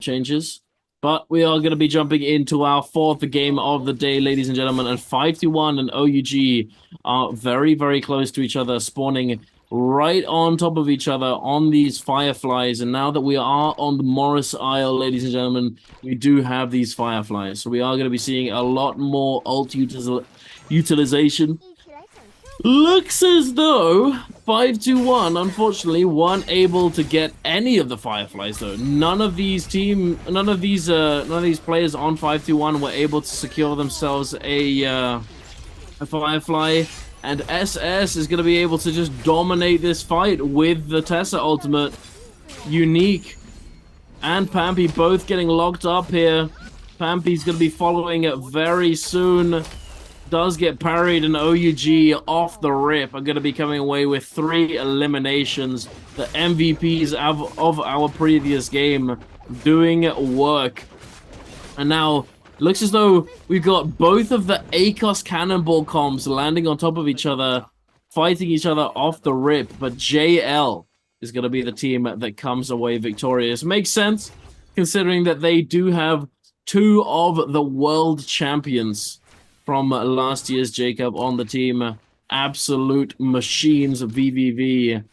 changes. But we are going to be jumping into our fourth game of the day, ladies and gentlemen. And 5-1 and OUG are very, very close to each other, spawning right on top of each other on these Fireflies. And now that we are on the Morris Isle, ladies and gentlemen, we do have these Fireflies. So we are going to be seeing a lot more ult utilization. Looks as though 5-1, unfortunately, weren't able to get any of the Fireflies though. None of these players on 5-1 were able to secure themselves a Firefly, and SS is going to be able to just dominate this fight with the Tessa ultimate. Unique and Pampy both getting locked up here. Pampy's going to be following it very soon. Does get parried, and OUG off the rip are going to be coming away with 3 eliminations. The MVPs of our previous game doing work. And now, looks as though we've got both of the ACOS Cannonball comps landing on top of each other, fighting each other off the rip. But JL is going to be the team that comes away victorious. Makes sense, considering that they do have 2 of the world champions from last year's Jacob on the team. Absolute machines of VVV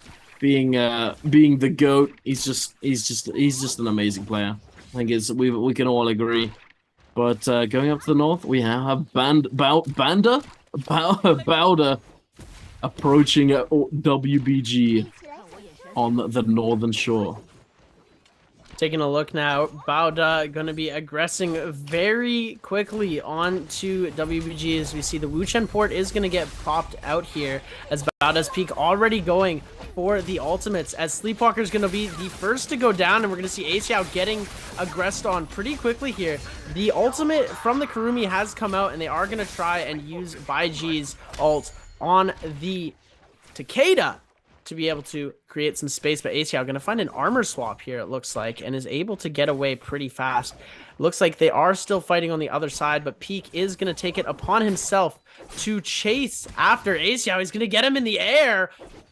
being the GOAT. He's just an amazing player. I think we can all agree. But going up to the north, we have Bowder approaching WBG on the northern shore. Taking a look now, Bauda going to be aggressing very quickly onto WBG as we see the Wuchen port is going to get popped out here as Bauda's peak already going for the ultimates as Sleepwalker is going to be the first to go down, and we're going to see Aciao getting aggressed on pretty quickly here. The ultimate from the Kurumi has come out, and they are going to try and use Baiji's ult on the Takeda to be able to create some space, but Aciao going to find an armor swap here, it looks like, and is able to get away pretty fast. Looks like they are still fighting on the other side, but Peak is going to take it upon himself to chase after Aciao. He's going to get him in the air,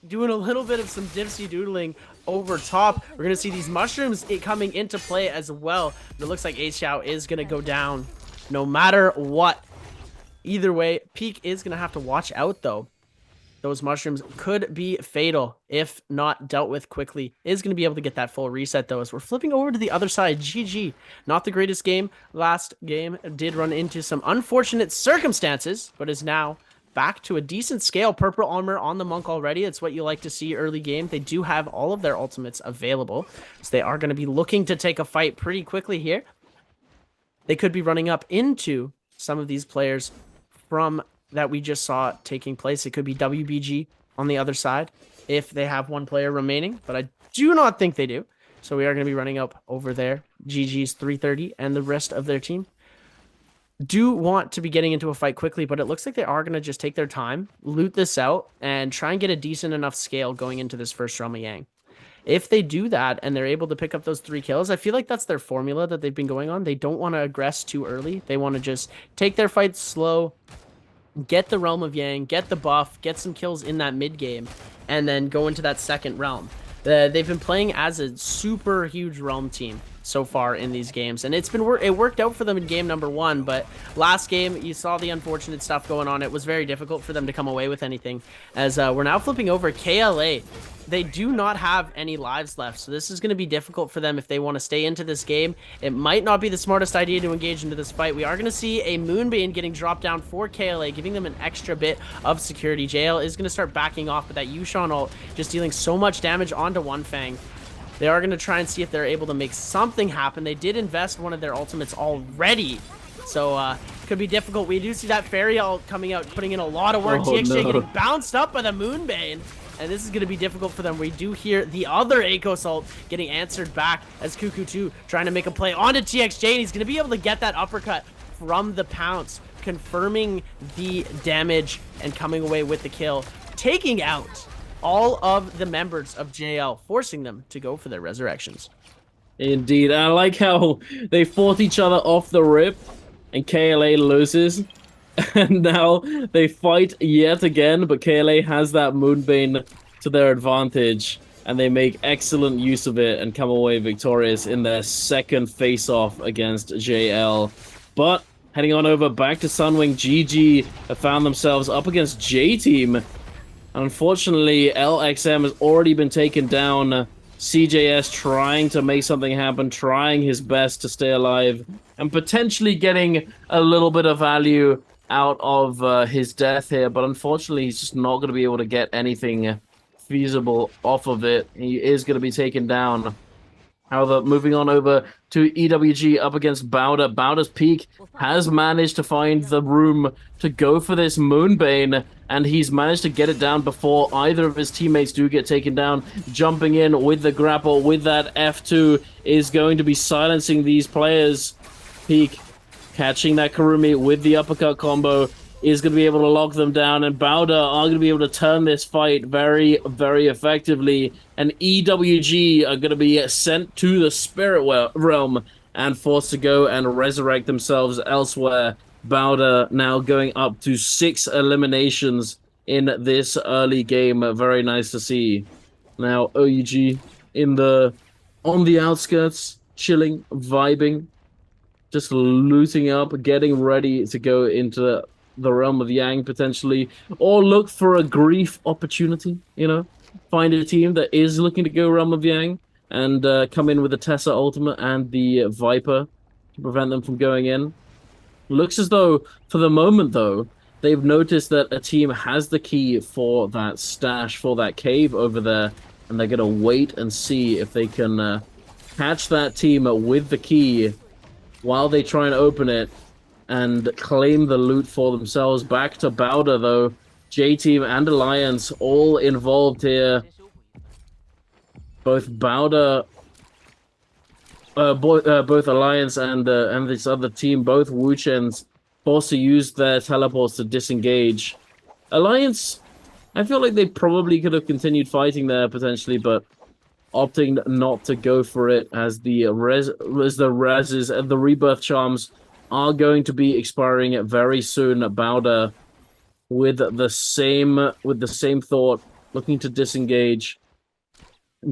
doing a little bit of some dipsy doodling over top. We're going to see these mushrooms coming into play as well. It looks like Aciao is going to go down no matter what. Either way, Peak is going to have to watch out, though. Those mushrooms could be fatal if not dealt with quickly. Is going to be able to get that full reset, though, as we're flipping over to the other side. GG. Not the greatest game. Last game did run into some unfortunate circumstances, but is now back to a decent scale. Purple armor on the Monk already. It's what you like to see early game. They do have all of their ultimates available, so they are going to be looking to take a fight pretty quickly here. They could be running up into some of these players from that we just saw taking place. It could be WBG on the other side if they have one player remaining, but I do not think they do. So we are going to be running up over there. GG's 330 and the rest of their team do want to be getting into a fight quickly, but it looks like they are going to just take their time, loot this out, and try and get a decent enough scale going into this first Realm of Yang. If they do that and they're able to pick up those 3 kills, I feel like that's their formula that they've been going on. They don't want to aggress too early. They want to just take their fights slow, get the Realm of Yang, get the buff, get some kills in that mid game, and then go into that second realm. They've been playing as a super huge realm team so far in these games, and it worked out for them in game number 1, but last game you saw the unfortunate stuff going on. It was very difficult for them to come away with anything, as we're now flipping over KLA. They do not have any lives left, so this is going to be difficult for them if they want to stay into this game. It might not be the smartest idea to engage into this fight. We are going to see a Moonbane getting dropped down for KLA, giving them an extra bit of security. JL is going to start backing off, but that Yushan ult just dealing so much damage onto One Fang. They are going to try and see if they're able to make something happen. They did invest one of their ultimates already, so could be difficult. We do see that Fairy ult coming out, putting in a lot of work. TXJ getting bounced up by the Moonbane. And this is going to be difficult for them. We do hear the other ACOS ult getting answered back as Cuckoo2 trying to make a play onto TXJ. And he's going to be able to get that uppercut from the Pounce, confirming the damage and coming away with the kill, taking out all of the members of JL, forcing them to go for their resurrections. Indeed. I like how they fought each other off the rip and KLA loses. And now they fight yet again, but KLA has that Moonbane to their advantage. and they make excellent use of it and come away victorious in their second face-off against JL. But heading on over back to Sunwing, GG have found themselves up against J-Team. Unfortunately, LXM has already been taken down. CJS trying to make something happen, trying his best to stay alive, and potentially getting a little bit of value out of his death here. But unfortunately, he's just not going to be able to get anything feasible off of it. He is going to be taken down. However, moving on over to EWG up against Bowder. Bowder's Peak has managed to find the room to go for this Moonbane, and he's managed to get it down before either of his teammates do get taken down. Jumping in with the grapple with that F2 is going to be silencing these players. Peak catching that Karumi with the uppercut combo is going to be able to lock them down, and Bowder are going to be able to turn this fight very, very effectively, and EWG are going to be sent to the Spirit Realm and forced to go and resurrect themselves elsewhere. Bowder now going up to 6 eliminations in this early game. Very nice to see. Now OUG on the outskirts, chilling, vibing, just looting up, getting ready to go into the realm of Yang potentially, or look for a grief opportunity, you know, find a team that is looking to go realm of Yang and come in with the Tessa ultimate and the Viper to prevent them from going in. Looks as though for the moment though, they've noticed that a team has the key for that stash, for that cave over there, and they're gonna wait and see if they can catch that team with the key while they try and open it and claim the loot for themselves. Back to Bowder, though. J-Team and Alliance all involved here. Both Bowder, both Alliance and this other team, both Wuchens, forced to use their teleports to disengage. Alliance, I feel like they probably could have continued fighting there potentially, but opting not to go for it as the reses and the rebirth charms are going to be expiring very soon. Bowder with the same thought, looking to disengage,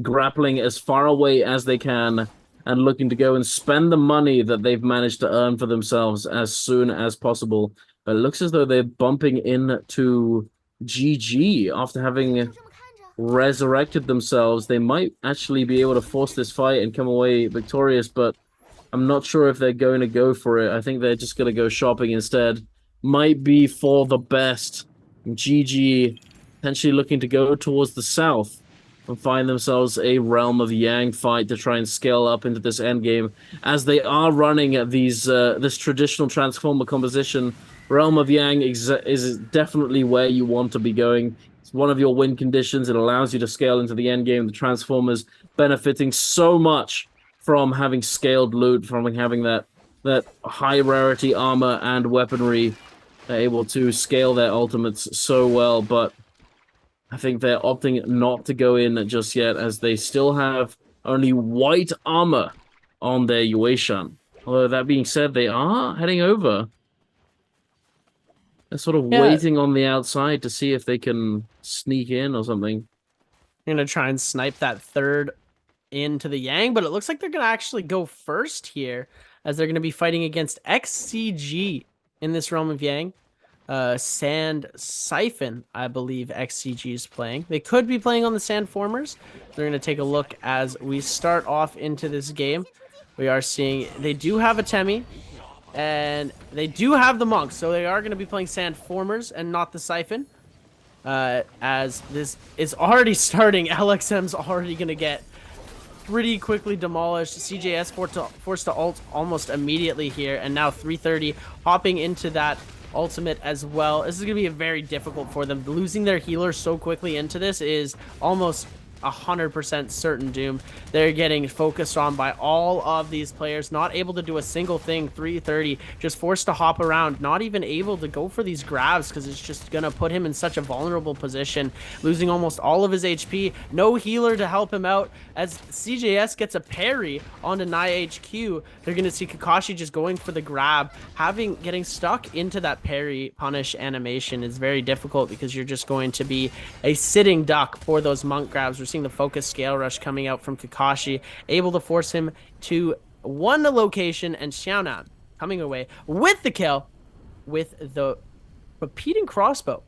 grappling as far away as they can, and looking to go and spend the money that they've managed to earn for themselves as soon as possible. But it looks as though they're bumping into GG after having resurrected themselves. They might actually be able to force this fight and come away victorious, but I'm not sure if they're going to go for it. I think they're just going to go shopping instead. Might be for the best. GG potentially looking to go towards the south and find themselves a Realm of Yang fight to try and scale up into this endgame, as they are running these this traditional Transformer composition. Realm of Yang is definitely where you want to be going. It's one of your win conditions. It allows you to scale into the endgame. The Transformers benefiting so much from having scaled loot, from having that high rarity armor and weaponry. They're able to scale their ultimates so well, but I think they're opting not to go in just yet, as they still have only white armor on their Yueshan. Although that being said, they are heading over. They're sort of waiting on the outside to see if they can sneak in or something. I'm gonna try and snipe that third into the Yang, but it looks like they're gonna actually go first here, as they're gonna be fighting against XCG in this Realm of Yang. Sand Siphon, I believe XCG is playing. They could be playing on the Sandformers. They're gonna take a look as we start off into this game. We are seeing they do have a Temi, and they do have the Monks, so they are going to be playing Sandformers and not the Siphon. As this is already starting, LXM's already going to get pretty quickly demolished. CJS forced to ult almost immediately here, and now 330 hopping into that ultimate as well. This is going to be very difficult for them. Losing their healer so quickly into this is almost 100% certain doom. They're getting focused on by all of these players, not able to do a single thing. 330 just forced to hop around, not even able to go for these grabs because it's just gonna put him in such a vulnerable position, losing almost all of his HP. No healer to help him out as CJS gets a parry onto Nai HQ. They're gonna see Kakashi just going for the grab. Getting stuck into that parry punish animation is very difficult because you're just going to be a sitting duck for those monk grabs, where forcing the focus scale rush coming out from Kakashi, able to force him to one location, and Xiaonan coming away with the kill with the repeating crossbow.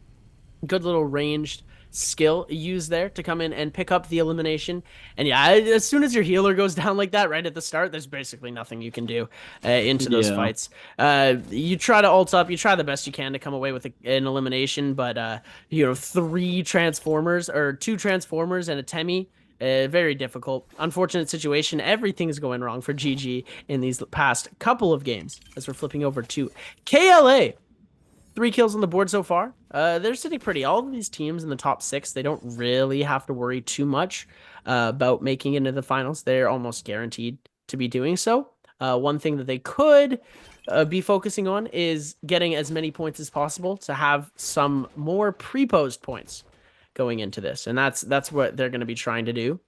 Good little ranged skill used there to come in and pick up the elimination. And yeah, as soon as your healer goes down like that right at the start, there's basically nothing you can do into those fights. You try to ult up, you try the best you can to come away with an elimination, but you know, 3 Transformers or 2 Transformers and a Temi, very difficult. Unfortunate situation. Everything's going wrong for GG in these past couple of games. As we're flipping over to KLA. 3 kills on the board so far. They're sitting pretty. All of these teams in the top 6, they don't really have to worry too much about making it into the finals. They're almost guaranteed to be doing so. One thing that they could be focusing on is getting as many points as possible to have some more pre-posed points going into this. And that's what they're going to be trying to do.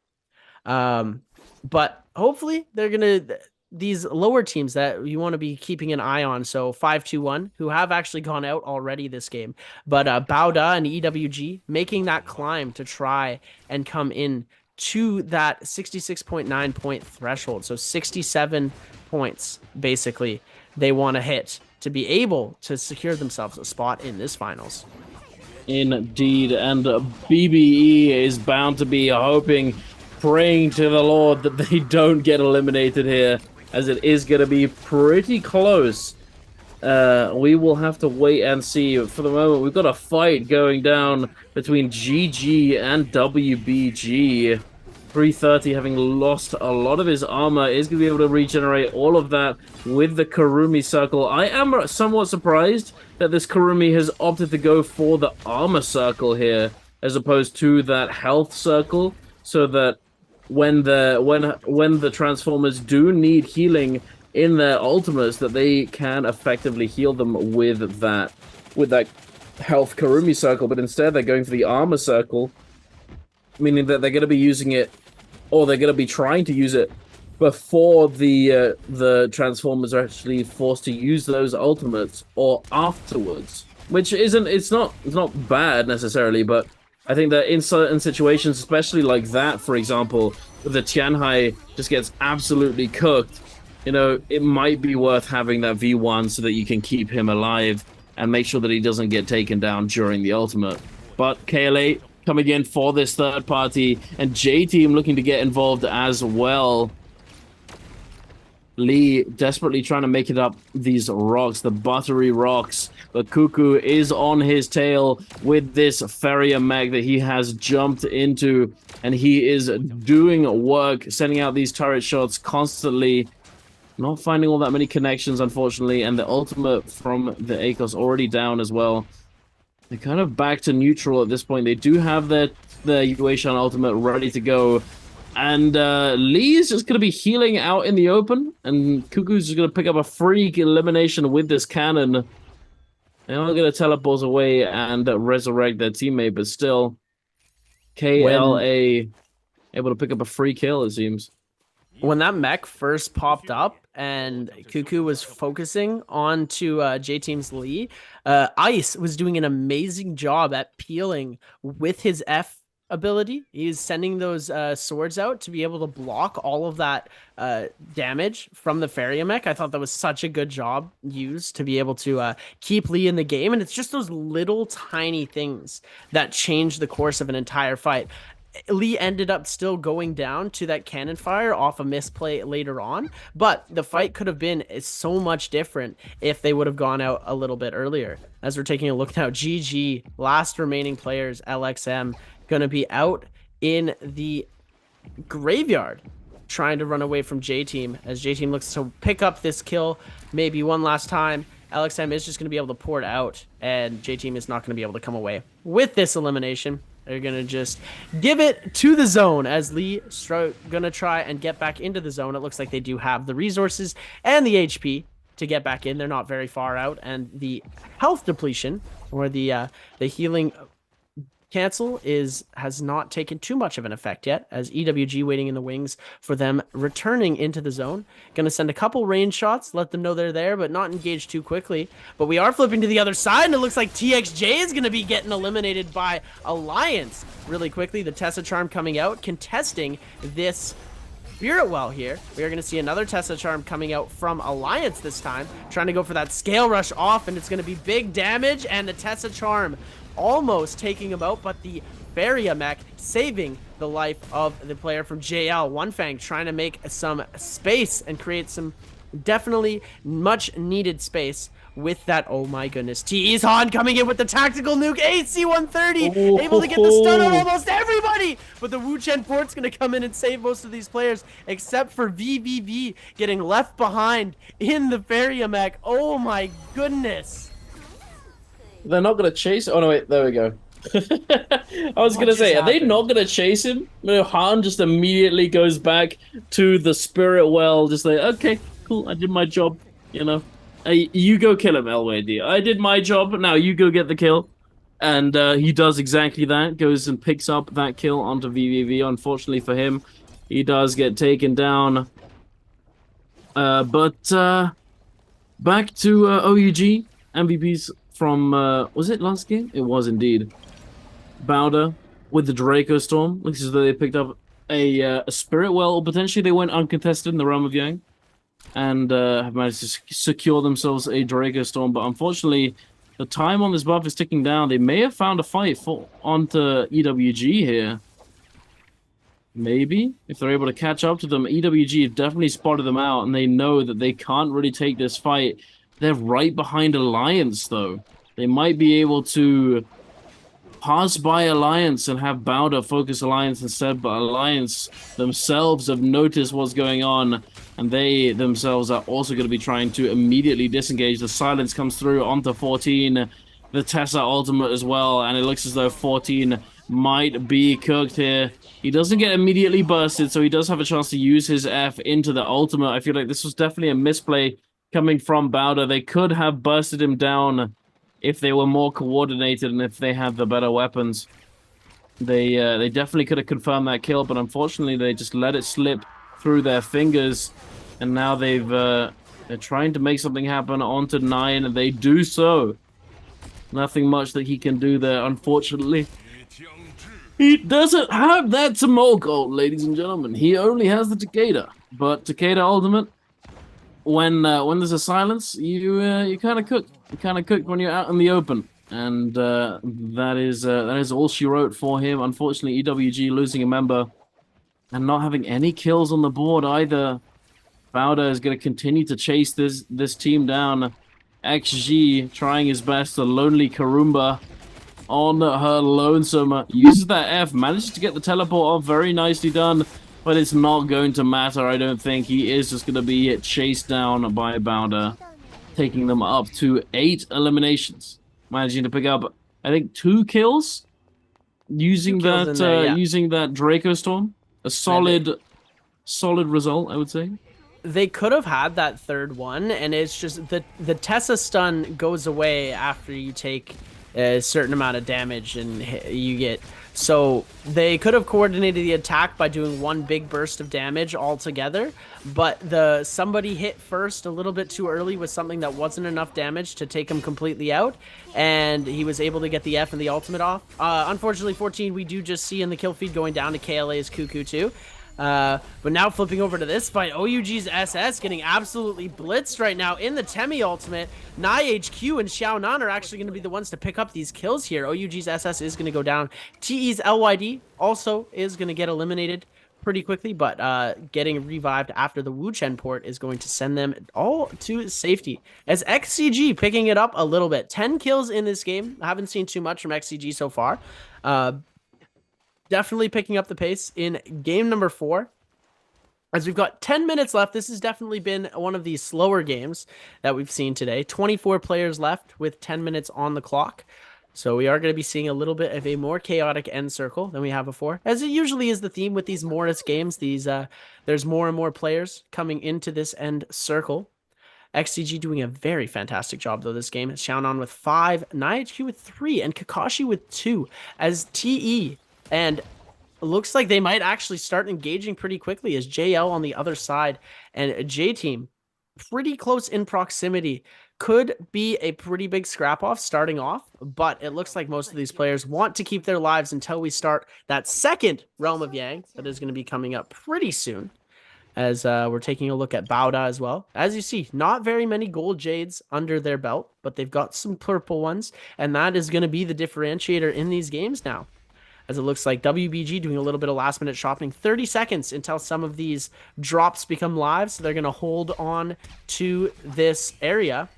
But hopefully they're going to... These lower teams that you want to be keeping an eye on, so 521, who have actually gone out already this game, but Bauda and EWG making that climb to try and come in to that 66.9 point threshold. So 67 points, basically, they want to hit to be able to secure themselves a spot in this finals. Indeed, and BBE is bound to be hoping, praying to the Lord that they don't get eliminated here, as it is going to be pretty close. We will have to wait and see. For the moment, we've got a fight going down between GG and WBG. 330, having lost a lot of his armor, is going to be able to regenerate all of that with the Kurumi circle. I am somewhat surprised that this Kurumi has opted to go for the armor circle here, as opposed to that health circle, so that when the Transformers do need healing in their ultimates, that they can effectively heal them with that health Kurumi circle. But instead, they're going for the armor circle, meaning that they're going to be using it, or they're going to be trying to use it before the Transformers are actually forced to use those ultimates, or afterwards. Which it's not bad necessarily, but I think that in certain situations, especially like that, for example, if the Tianhai just gets absolutely cooked, you know, it might be worth having that V1 so that you can keep him alive and make sure that he doesn't get taken down during the ultimate. But KLA coming in for this third party, and J-Team looking to get involved as well. Lee desperately trying to make it up these rocks, the buttery rocks. But Cuckoo is on his tail with this Farrier mech that he has jumped into. And he is doing work, sending out these turret shots constantly. Not finding all that many connections, unfortunately. And the ultimate from the ACOS already down as well. They're kind of back to neutral at this point. They do have their Yueshan ultimate ready to go. And Lee is just going to be healing out in the open. And Cuckoo's just going to pick up a freak elimination with this cannon. They're not going to teleport away and resurrect their teammate, but still, KLA able to pick up a free kill, it seems. When that mech first popped up and Cuckoo was focusing onto J-Team's Lee, Ice was doing an amazing job at peeling with his F ability. He's sending those swords out to be able to block all of that damage from the Farrier mech. I thought that was such a good job used to be able to keep Lee in the game. And it's just those little tiny things that change the course of an entire fight. Lee ended up still going down to that cannon fire off a misplay later on, but the fight could have been so much different if they would have gone out a little bit earlier. As we're taking a look now, GG, last remaining players, LXM, going to be out in the graveyard trying to run away from J-Team as J-Team looks to pick up this kill maybe one last time. LXM is just going to be able to pour it out, and J-Team is not going to be able to come away with this elimination. They're going to just give it to the zone as Lee going to try and get back into the zone. It looks like they do have the resources and the HP to get back in. They're not very far out, and the health depletion or the healing cancel has not taken too much of an effect yet, as EWG waiting in the wings for them returning into the zone. Gonna send a couple range shots, let them know they're there, but not engage too quickly. But we are flipping to the other side, and it looks like TXJ is gonna be getting eliminated by Alliance really quickly. The Tessa Charm coming out, contesting this Spirit Well here. We are going to see another Tessa Charm coming out from Alliance this time, trying to go for that Scale Rush off, and it's going to be big damage, and the Tessa Charm almost taking him out, but the Varia Mech saving the life of the player from JL. One Fang trying to make some space and create some definitely much needed space with that. Oh my goodness. TE's Han coming in with the tactical nuke. AC-130 able to get the stun on almost everybody. But the Wuchen Port's going to come in and save most of these players, except for VVV getting left behind in the Varia Mech. Oh my goodness. They're not going to chase. Oh, no, wait. There we go. I was going to say, are they not going to chase him? No, Han just immediately goes back to the Spirit Well, just like, okay, cool, I did my job, you know. You go kill him, LWD. I did my job, now you go get the kill. And he does exactly that, goes and picks up that kill onto VVV. Unfortunately for him, he does get taken down. But back to OUG, MVPs from, was it last game? It was indeed. Bowder with the Draco Storm. Looks as though they picked up a Spirit Well, or potentially they went uncontested in the Realm of Yang. And have managed to secure themselves a Draco Storm. But unfortunately, the time on this buff is ticking down. They may have found a fight onto EWG here. Maybe, if they're able to catch up to them. EWG have definitely spotted them out, and they know that they can't really take this fight. They're right behind Alliance, though. They might be able to pass by Alliance and have Bowder focus Alliance instead, but Alliance themselves have noticed what's going on, and they themselves are also going to be trying to immediately disengage. The silence comes through onto 14, the Tessa ultimate as well, and it looks as though 14 might be cooked here. He doesn't get immediately bursted, so he does have a chance to use his F into the ultimate. I feel like this was definitely a misplay coming from Bowder. They could have bursted him down if they were more coordinated and if they had the better weapons. They definitely could have confirmed that kill, but unfortunately they just let it slip through their fingers, and now they're trying to make something happen onto 9, and they do so. Nothing much that he can do there, unfortunately. He doesn't have that Tomoko, ladies and gentlemen. He only has the Takeda. But Takeda Ultimate, when there's a silence, you kind of cook. You kind of cook when you're out in the open. And that is all she wrote for him. Unfortunately, EWG losing a member and not having any kills on the board either. Bowder is going to continue to chase this team down. XG trying his best. The lonely Karumba on her lonesome. Uses that F. Manages to get the teleport off. Very nicely done. But it's not going to matter, I don't think. He is just going to be chased down by Bowder, taking them up to 8 eliminations. Managing to pick up, I think, 2 kills using using that Draco Storm. A solid result, I would say. They could have had that third one, and it's just the Tessa stun goes away after you take a certain amount of damage, and you get. So they could have coordinated the attack by doing one big burst of damage all together, but somebody hit first a little bit too early with something that wasn't enough damage to take him completely out, and he was able to get the F and the ultimate off. Unfortunately, 14, we do just see in the kill feed going down to KLA's Cuckoo too. But now flipping over to this fight, OUG's SS getting absolutely blitzed right now in the Temi ultimate. NaiHQ and Xiaonan are actually going to be the ones to pick up these kills here. OUG's SS is going to go down. TE's LYD also is going to get eliminated pretty quickly, but getting revived after the Wuchen port is going to send them all to safety. As XCG picking it up a little bit. 10 kills in this game. I haven't seen too much from XCG so far. Definitely picking up the pace in game number 4. As we've got 10 minutes left, this has definitely been one of the slower games that we've seen today. 24 players left with 10 minutes on the clock. So we are going to be seeing a little bit of a more chaotic end circle than we have before. As it usually is the theme with these Mortis games, there's more and more players coming into this end circle. XCG doing a very fantastic job, though, this game. Xiaonan with 5, NiHQ with 3, and Kakashi with 2. As TE and looks like they might actually start engaging pretty quickly as JL on the other side and J-Team pretty close in proximity. Could be a pretty big scrap off starting off, but it looks like most of these players want to keep their lives until we start that second Realm of Yang that is going to be coming up pretty soon. As we're taking a look at Bauda as well. As you see, not very many gold jades under their belt, but they've got some purple ones, and that is going to be the differentiator in these games now. As it looks like WBG doing a little bit of last minute shopping. 30 seconds until some of these drops become live, so they're going to hold on to this area.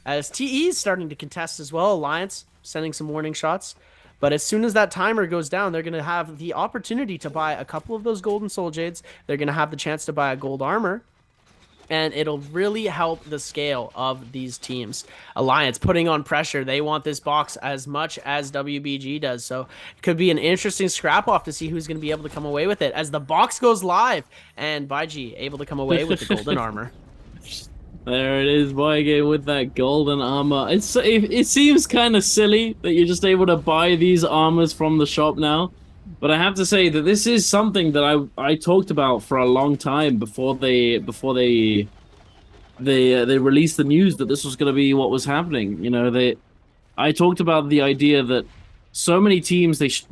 As TE is starting to contest as well, Alliance sending some warning shots. But as soon as that timer goes down, they're going to have the opportunity to buy a couple of those golden soul jades. They're going to have the chance to buy a gold armor. And it'll really help the scale of these teams. Alliance putting on pressure. They want this box as much as WBG does. So it could be an interesting scrap off to see who's going to be able to come away with it as the box goes live. And Baiji able to come away with the golden armor. There it is, Boyge with that golden armor. It seems kind of silly that you're just able to buy these armors from the shop now. But I have to say that this is something that I talked about for a long time before they released the news that this was going to be what was happening. You know, I talked about the idea that so many teams it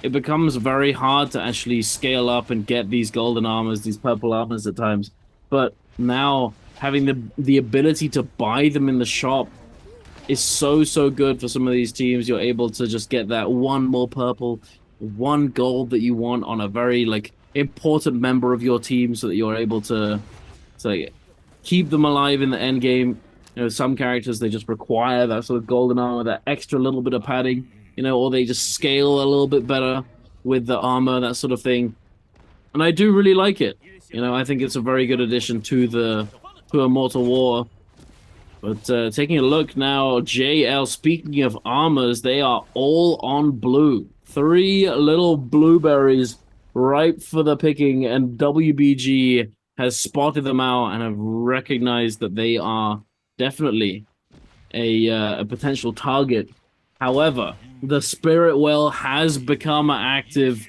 becomes very hard to actually scale up and get these golden armors, these purple armors at times. But now having the ability to buy them in the shop is so good for some of these teams. You're able to just get that one more purple, one gold that you want on a very important member of your team, so that you're able to keep them alive in the end game. You know, some characters, they just require that sort of golden armor, that extra little bit of padding, you know, or they just scale a little bit better with the armor, that sort of thing. And I do really like it. You know, I think it's a very good addition to Immortal War. But taking a look now, JL, speaking of armors, they are all on blue. 3 little blueberries ripe for the picking, and WBG has spotted them out and have recognized that they are definitely a potential target. However, the Spirit Well has become active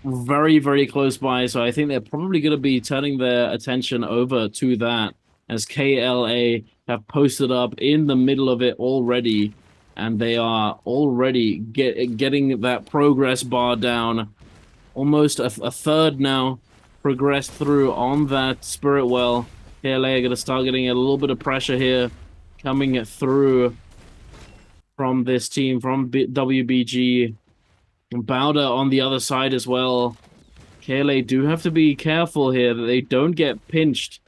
very close by, so I think they're probably going to be turning their attention over to that, as KLA have posted up in the middle of it already, and they are already getting that progress bar down. Almost a third now progressed through on that Spirit Well. KLA are going to start getting a little bit of pressure here coming through from this team, from WBG. Bauda on the other side as well. KLA do have to be careful here that they don't get pinched.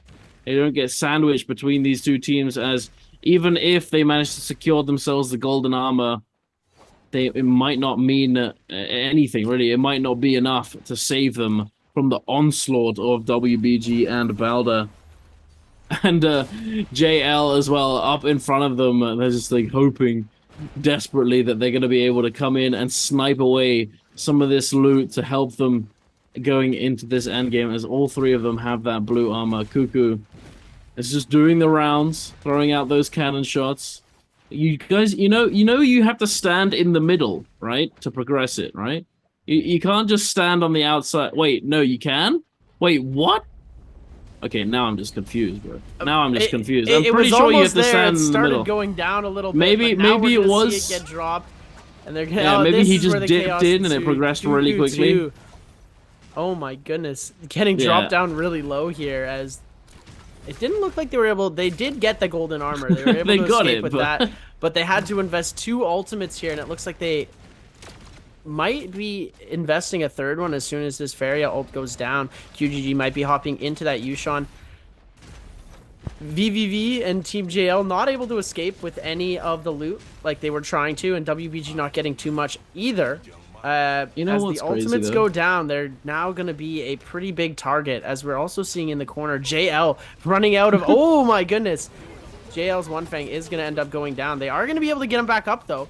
They don't get sandwiched between these two teams, as even if they manage to secure themselves the golden armor, it might not mean anything, really. It might not be enough to save them from the onslaught of WBG and Bauda. And JL as well, up in front of them. They're just hoping desperately that they're going to be able to come in and snipe away some of this loot to help them going into this endgame, as all 3 of them have that blue armor. Cuckoo is just doing the rounds, throwing out those cannon shots. You guys, you know you have to stand in the middle, right, to progress it, right? You can't just stand on the outside. Wait, no, you can? Wait, what? Okay, now I'm just confused, bro. Now I'm just confused. I'm pretty sure you have to stand in the middle. It started going down a little bit. Maybe it was. See it get dropped, and they're gonna, yeah, maybe he just dipped in and it progressed really quickly. Oh my goodness, getting dropped down really low here, as it didn't look like they were able. They did get the golden armor. They were able to escape with that, but they had to invest 2 ultimates here, and it looks like they might be investing a 3rd one as soon as this Feria ult goes down. QGG might be hopping into that Yushan. VVV and Team JL not able to escape with any of the loot like they were trying to, and WBG not getting too much either. You know, as the ultimates go down, they're now going to be a pretty big target, as we're also seeing in the corner JL running out of oh my goodness, JL's One Fang is going to end up going down. They are going to be able to get him back up though,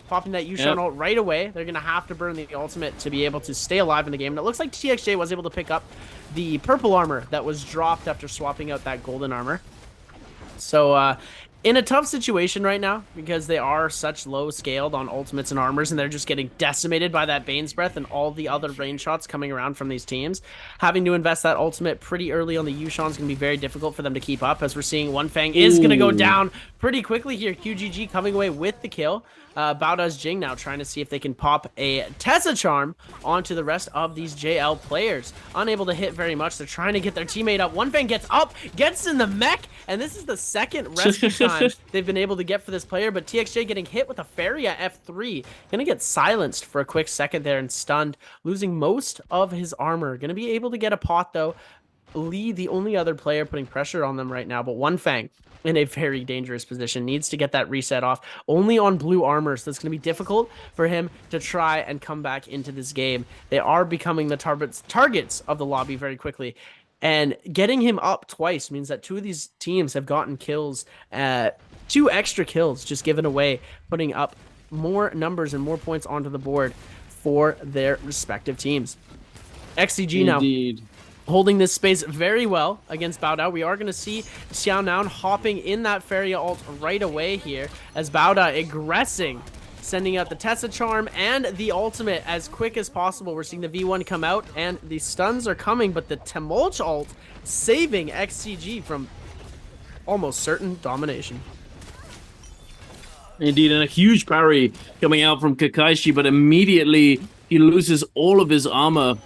popping that Yushan Yep. ult right away. They're going to have to burn the ultimate to be able to stay alive in the game. And it looks like TXJ was able to pick up the purple armor that was dropped after swapping out that golden armor. So, in a tough situation right now, because they are such low scaled on ultimates and armors, and they're just getting decimated by that Bane's Breath and all the other range shots coming around from these teams, having to invest that ultimate pretty early on the Yushan is going to be very difficult for them to keep up, as we're seeing One Fang is going to go down pretty quickly here. QGG coming away with the kill. Bao does Jing now, trying to see if they can pop a Tessa Charm onto the rest of these JL players. Unable to hit very much. They're trying to get their teammate up. One Fang gets up, gets in the mech, and this is the second rescue time they've been able to get for this player, but TXJ getting hit with a Fairy at F3. Gonna get silenced for a quick second there and stunned, losing most of his armor. Gonna be able to get a pot, though. Lee, the only other player putting pressure on them right now, but One Fang in a very dangerous position, needs to get that reset off. Only on blue armor, so it's going to be difficult for him to try and come back into this game. They are becoming the targets of the lobby very quickly. And getting him up twice means that two of these teams have gotten kills, 2 extra kills just given away, putting up more numbers and more points onto the board for their respective teams. XCG Indeed. now holding this space very well against Bao Da. We are going to see Xiaonan hopping in that Fairy ult right away here as Bao Da aggressing, sending out the Tessa Charm and the ultimate as quick as possible. We're seeing the V1 come out and the stuns are coming, but the Tumult ult saving XCG from almost certain domination. Indeed, and a huge parry coming out from Kakashi, but immediately he loses all of his armor.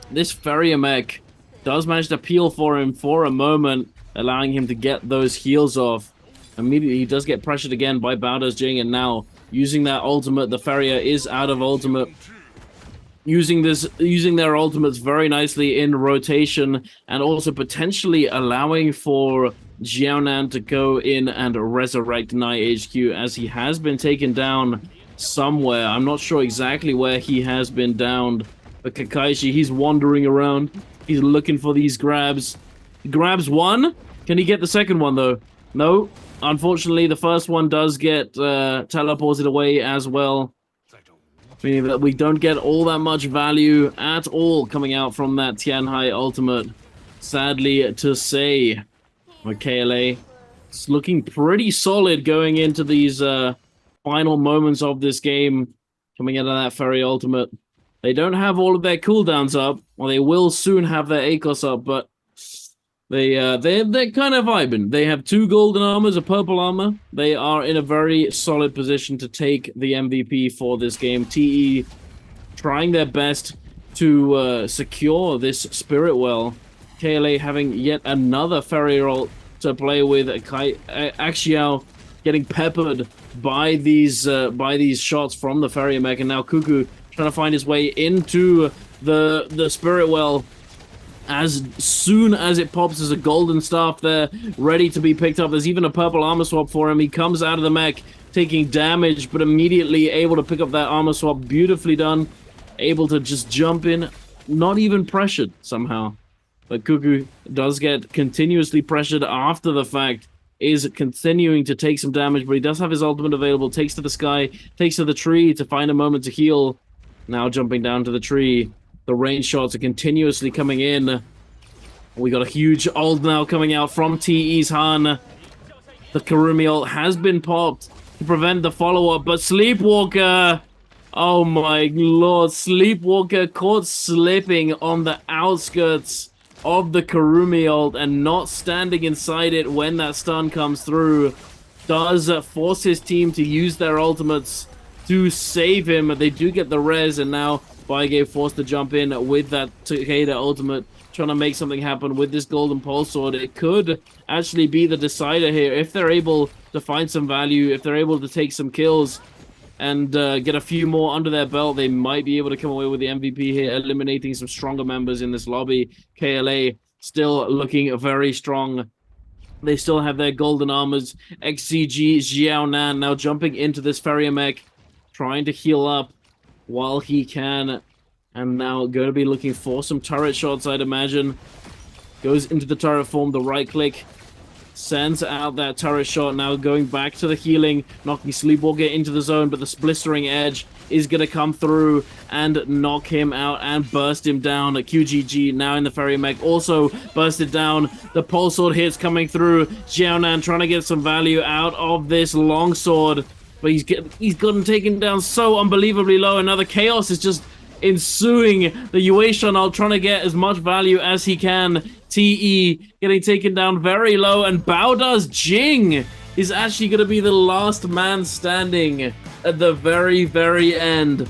This Farrier mech does manage to peel for him for a moment, allowing him to get those heals off. Immediately, he does get pressured again by Bao Da's Jing, and now using that ultimate, the Farrier is out of ultimate. Using their ultimates very nicely in rotation, and also potentially allowing for Xiaonan to go in and resurrect Night HQ, as he has been taken down somewhere. I'm not sure exactly where he has been downed, but Kakashi, he's wandering around. He's looking for these grabs. He grabs one. Can he get the second one, though? No. Unfortunately, the first one does get teleported away as well, meaning that we don't get all that much value at all coming out from that Tianhai ultimate. Sadly to say, with KLA, it's looking pretty solid going into these final moments of this game, coming out of that Fairy ultimate. They don't have all of their cooldowns up, or they will soon have their ACOS up, but they're kind of vibing. They have 2 golden armors, a purple armor. They are in a very solid position to take the MVP for this game. TE trying their best to secure this Spirit Well. KLA having yet another Fairy ult to play with. Axiao getting peppered by these shots from the Fairy mech, and now Cuckoo trying to find his way into the Spirit Well. As soon as it pops, there's a golden staff there ready to be picked up. There's even a purple armor swap for him. He comes out of the mech taking damage, but immediately able to pick up that armor swap. Beautifully done. Able to just jump in, not even pressured somehow. But Cuckoo does get continuously pressured after the fact, is continuing to take some damage, but he does have his ultimate available. Takes to the sky, takes to the tree to find a moment to heal. Now jumping down to the tree. The range shots are continuously coming in. We got a huge ult now coming out from TE's Han. The Karumi ult has been popped to prevent the follow-up, but Sleepwalker... Oh my lord, Sleepwalker caught slipping on the outskirts of the Karumi ult and not standing inside it when that stun comes through. Does force his team to use their ultimates to save him. They do get the res, and now Baige forced to jump in with that Takeda ultimate, trying to make something happen with this Golden Pulse Sword. It could actually be the decider here. If they're able to find some value, if they're able to take some kills and get a few more under their belt, they might be able to come away with the MVP here, eliminating some stronger members in this lobby. KLA still looking very strong. They still have their golden armors. XCG Xiaonan now jumping into this Farrier mech, trying to heal up while he can, and now going to be looking for some turret shots, I'd imagine. Goes into the turret form, the right click, sends out that turret shot. Now going back to the healing, knocking Sleepwalker into the zone, but the blistering edge is going to come through and knock him out and burst him down. QGG now in the Fairy Mech also bursted down. The Pole Sword hits coming through. Xiaonan trying to get some value out of this long sword, but he's gotten taken down so unbelievably low. Another Chaos is just ensuing. The Yueshun trying to get as much value as he can. TE getting taken down very low, and Baoda's Jing is actually going to be the last man standing at the very, very end.